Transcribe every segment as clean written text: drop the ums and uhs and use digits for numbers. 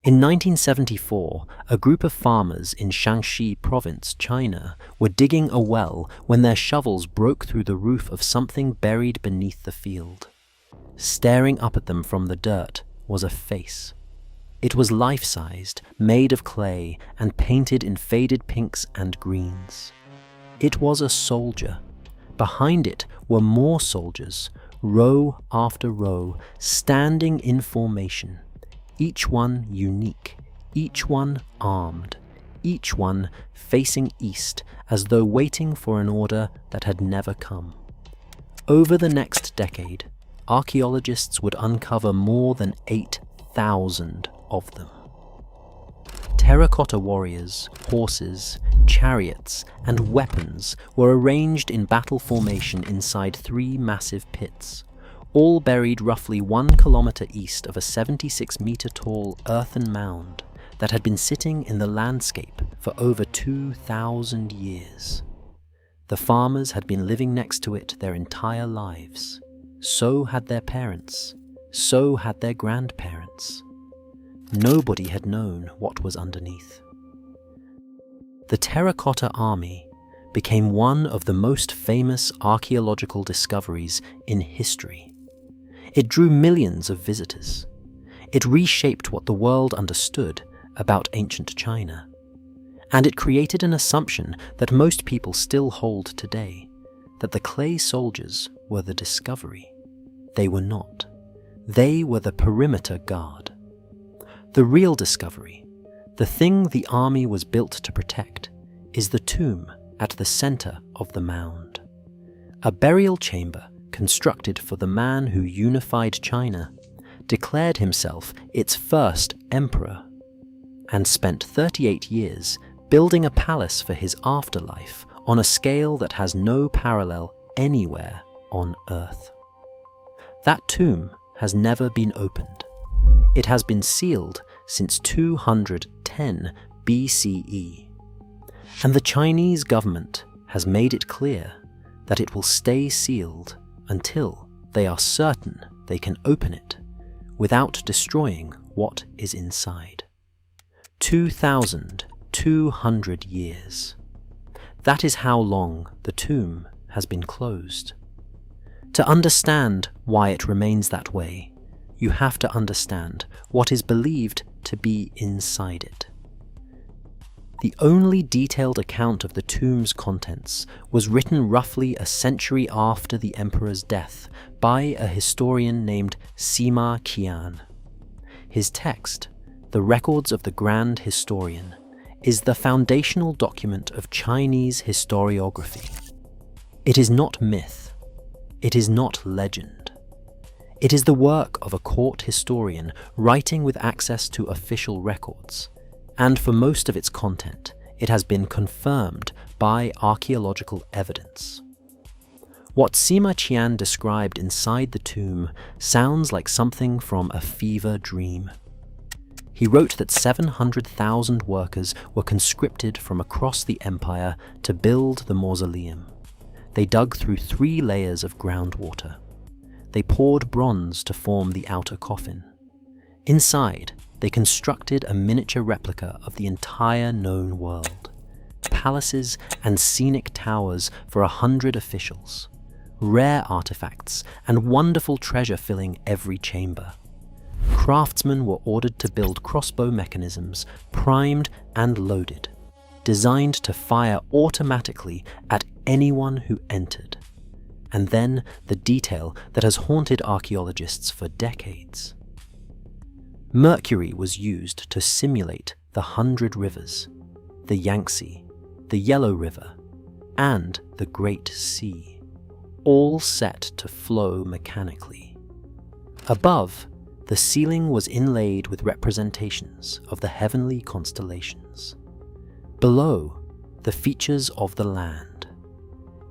In 1974, a group of farmers in Shaanxi province, China, were digging a well when their shovels broke through the roof of something buried beneath the field. Staring up at them from the dirt was a face. It was life-sized, made of clay, and painted in faded pinks and greens. It was a soldier. Behind it were more soldiers, row after row, standing in formation. Each one unique, each one armed, each one facing east as though waiting for an order that had never come. Over the next decade, archaeologists would uncover more than 8,000 of them. Terracotta warriors, horses, chariots, and weapons were arranged in battle formation inside 3 massive pits, all buried roughly 1 kilometer east of a 76-meter-tall earthen mound that had been sitting in the landscape for over 2,000 years. The farmers had been living next to it their entire lives. So had their parents. So had their grandparents. Nobody had known what was underneath. The Terracotta Army became one of the most famous archaeological discoveries in history. It drew millions of visitors. It reshaped what the world understood about ancient China. And it created an assumption that most people still hold today, that the clay soldiers were the discovery. They were not. They were the perimeter guard. The real discovery, the thing the army was built to protect, is the tomb at the center of the mound. A burial chamber constructed for the man who unified China, declared himself its first emperor, and spent 38 years building a palace for his afterlife on a scale that has no parallel anywhere on Earth. That tomb has never been opened. It has been sealed since 210 BCE, and the Chinese government has made it clear that it will stay sealed until they are certain they can open it without destroying what is inside. 2,200 years. That is how long the tomb has been closed. To understand why it remains that way, you have to understand what is believed to be inside it. The only detailed account of the tomb's contents was written roughly a century after the emperor's death by a historian named Sima Qian. His text, The Records of the Grand Historian, is the foundational document of Chinese historiography. It is not myth. It is not legend. It is the work of a court historian writing with access to official records, and for most of its content, it has been confirmed by archaeological evidence. What Sima Qian described inside the tomb sounds like something from a fever dream. He wrote that 700,000 workers were conscripted from across the empire to build the mausoleum. They dug through 3 layers of groundwater. They poured bronze to form the outer coffin. Inside, they constructed a miniature replica of the entire known world. Palaces and scenic towers for 100 officials. Rare artifacts and wonderful treasure filling every chamber. Craftsmen were ordered to build crossbow mechanisms, primed and loaded, designed to fire automatically at anyone who entered. And then the detail that has haunted archaeologists for decades. Mercury was used to simulate the 100 rivers, the Yangtze, the Yellow River, and the Great Sea, all set to flow mechanically. Above, the ceiling was inlaid with representations of the heavenly constellations. Below, the features of the land.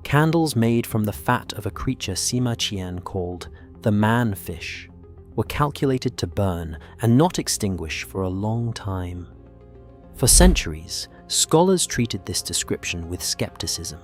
Candles made from the fat of a creature Sima Qian called the man-fish were calculated to burn and not extinguish for a long time. For centuries, scholars treated this description with skepticism.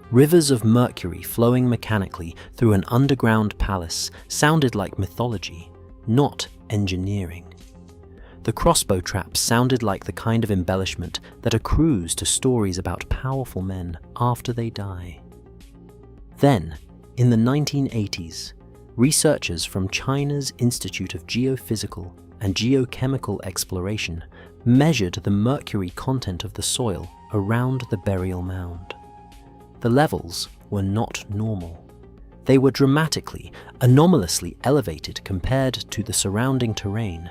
Rivers of mercury flowing mechanically through an underground palace sounded like mythology, not engineering. The crossbow trap sounded like the kind of embellishment that accrues to stories about powerful men after they die. Then, in the 1980s, researchers from China's Institute of Geophysical and Geochemical Exploration measured the mercury content of the soil around the burial mound. The levels were not normal. They were dramatically, anomalously elevated compared to the surrounding terrain.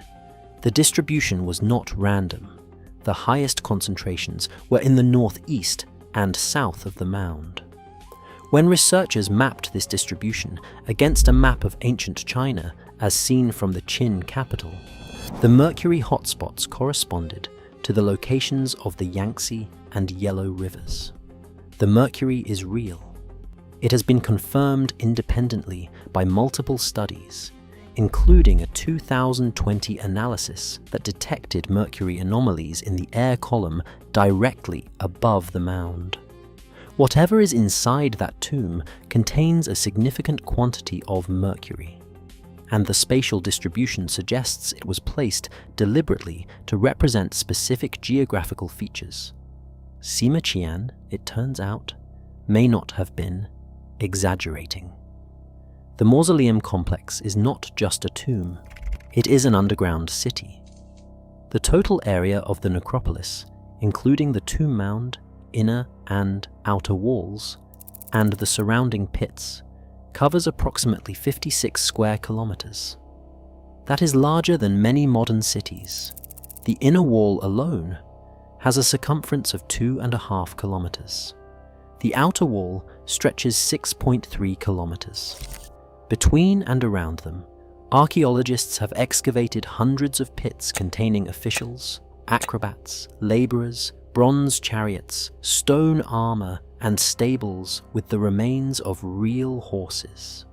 The distribution was not random. The highest concentrations were in the northeast and south of the mound. When researchers mapped this distribution against a map of ancient China as seen from the Qin capital, the mercury hotspots corresponded to the locations of the Yangtze and Yellow rivers. The mercury is real. It has been confirmed independently by multiple studies, including a 2020 analysis that detected mercury anomalies in the air column directly above the mound. Whatever is inside that tomb contains a significant quantity of mercury, and the spatial distribution suggests it was placed deliberately to represent specific geographical features. Sima Qian, it turns out, may not have been exaggerating. The mausoleum complex is not just a tomb, it is an underground city. The total area of the necropolis, including the tomb mound, inner and outer walls, and the surrounding pits, covers approximately 56 square kilometers. That is larger than many modern cities. The inner wall alone has a circumference of 2.5 kilometers. The outer wall stretches 6.3 kilometers. Between and around them, archaeologists have excavated hundreds of pits containing officials, acrobats, laborers, bronze chariots, stone armor, and stables with the remains of real horses.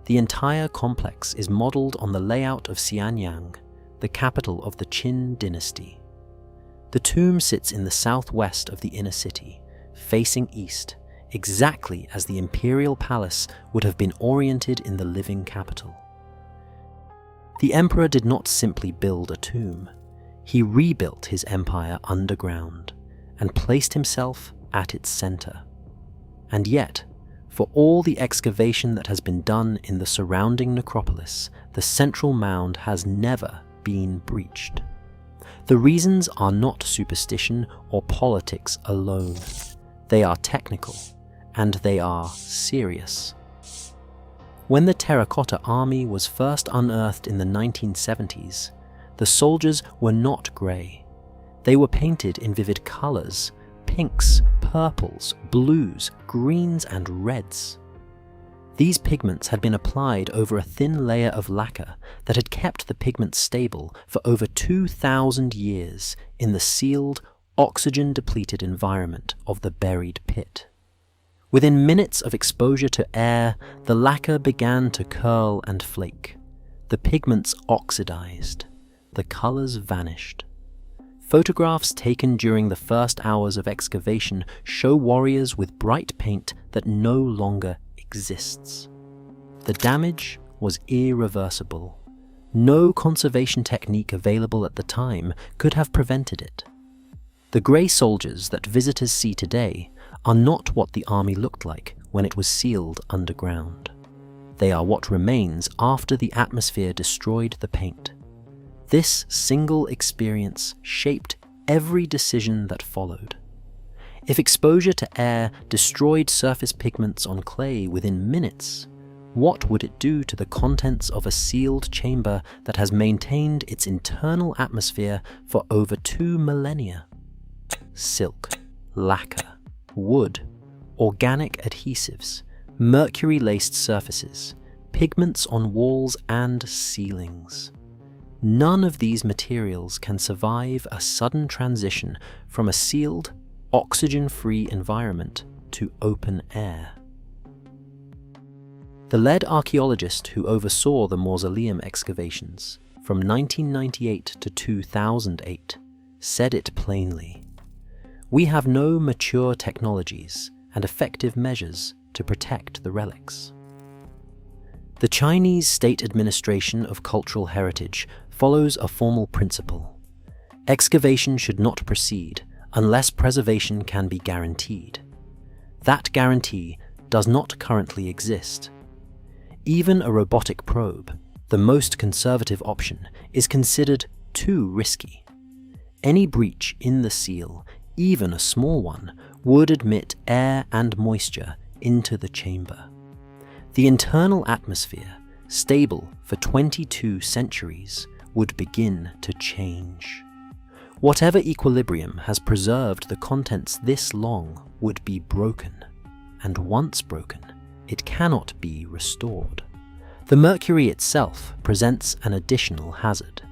The entire complex is modeled on the layout of Xianyang, the capital of the Qin dynasty. The tomb sits in the southwest of the inner city, facing east, exactly as the imperial palace would have been oriented in the living capital. The emperor did not simply build a tomb. He rebuilt his empire underground and placed himself at its center. And yet, for all the excavation that has been done in the surrounding necropolis, the central mound has never been breached. The reasons are not superstition or politics alone. They are technical, and they are serious. When the terracotta army was first unearthed in the 1970s, the soldiers were not grey. They were painted in vivid colours: pinks, purples, blues, greens, and reds. These pigments had been applied over a thin layer of lacquer that had kept the pigments stable for over 2,000 years in the sealed, oxygen-depleted environment of the buried pit. Within minutes of exposure to air, the lacquer began to curl and flake. The pigments oxidized. The colors vanished. Photographs taken during the first hours of excavation show warriors with bright paint that no longer exists. The damage was irreversible. No conservation technique available at the time could have prevented it. The grey soldiers that visitors see today are not what the army looked like when it was sealed underground. They are what remains after the atmosphere destroyed the paint. This single experience shaped every decision that followed. If exposure to air destroyed surface pigments on clay within minutes, what would it do to the contents of a sealed chamber that has maintained its internal atmosphere for over 2 millennia? Silk, lacquer, wood, organic adhesives, mercury-laced surfaces, pigments on walls and ceilings. None of these materials can survive a sudden transition from a sealed, oxygen-free environment to open air. The lead archaeologist who oversaw the mausoleum excavations from 1998 to 2008 said it plainly: "We have no mature technologies and effective measures to protect the relics." The Chinese State Administration of Cultural Heritage follows a formal principle. Excavation should not proceed unless preservation can be guaranteed. That guarantee does not currently exist. Even a robotic probe, the most conservative option, is considered too risky. Any breach in the seal, even a small one, would admit air and moisture into the chamber. The internal atmosphere, stable for 22 centuries, would begin to change. Whatever equilibrium has preserved the contents this long would be broken, and once broken, it cannot be restored. The mercury itself presents an additional hazard.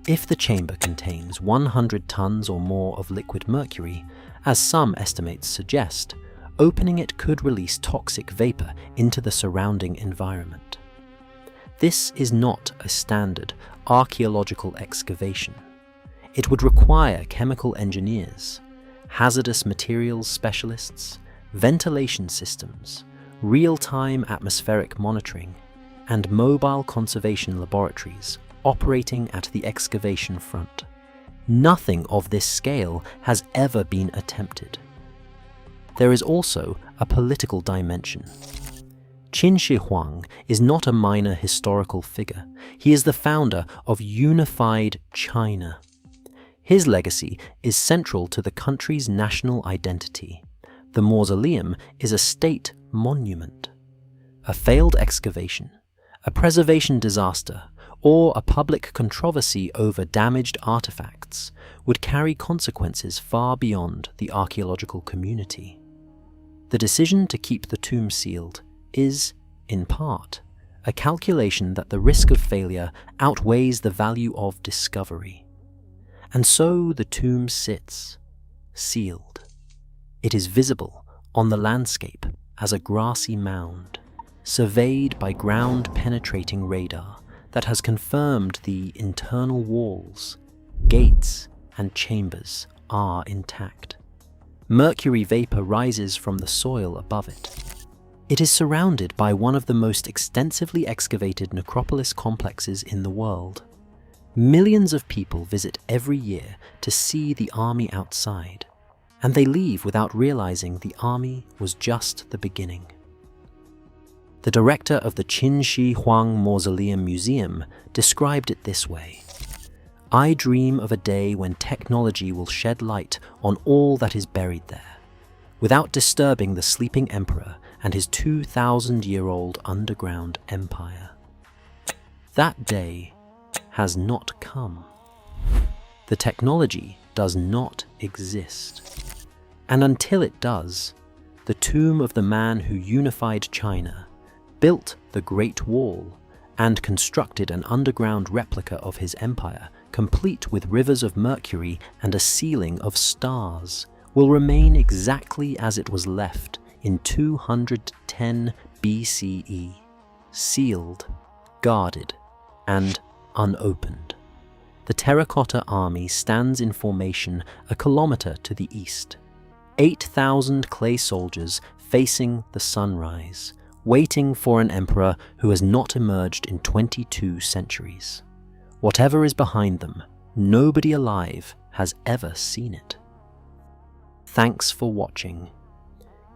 If the chamber contains 100 tons or more of liquid mercury, as some estimates suggest, opening it could release toxic vapor into the surrounding environment. This is not a standard archaeological excavation. It would require chemical engineers, hazardous materials specialists, ventilation systems, real-time atmospheric monitoring, and mobile conservation laboratories operating at the excavation front. Nothing of this scale has ever been attempted. There is also a political dimension. Qin Shi Huang is not a minor historical figure. He is the founder of unified China. His legacy is central to the country's national identity. The mausoleum is a state monument. A failed excavation, a preservation disaster, or a public controversy over damaged artifacts would carry consequences far beyond the archaeological community. The decision to keep the tomb sealed is, in part, a calculation that the risk of failure outweighs the value of discovery. And so the tomb sits, sealed. It is visible on the landscape as a grassy mound, surveyed by ground-penetrating radar that has confirmed the internal walls, gates, and chambers are intact. Mercury vapor rises from the soil above it. It is surrounded by one of the most extensively excavated necropolis complexes in the world. Millions of people visit every year to see the army outside, and they leave without realizing the army was just the beginning. The director of the Qin Shi Huang Mausoleum Museum described it this way: "I dream of a day when technology will shed light on all that is buried there, without disturbing the sleeping emperor and his 2,000-year-old underground empire." That day has not come. The technology does not exist. And until it does, the tomb of the man who unified China, built the Great Wall, and constructed an underground replica of his empire, complete with rivers of mercury and a ceiling of stars, will remain exactly as it was left in 210 BCE, sealed, guarded, and unopened. The terracotta army stands in formation a kilometer to the east. 8,000 clay soldiers facing the sunrise, waiting for an emperor who has not emerged in 22 centuries. Whatever is behind them, nobody alive has ever seen it. Thanks for watching.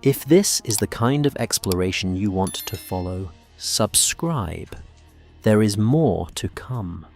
If this is the kind of exploration you want to follow, subscribe. There is more to come.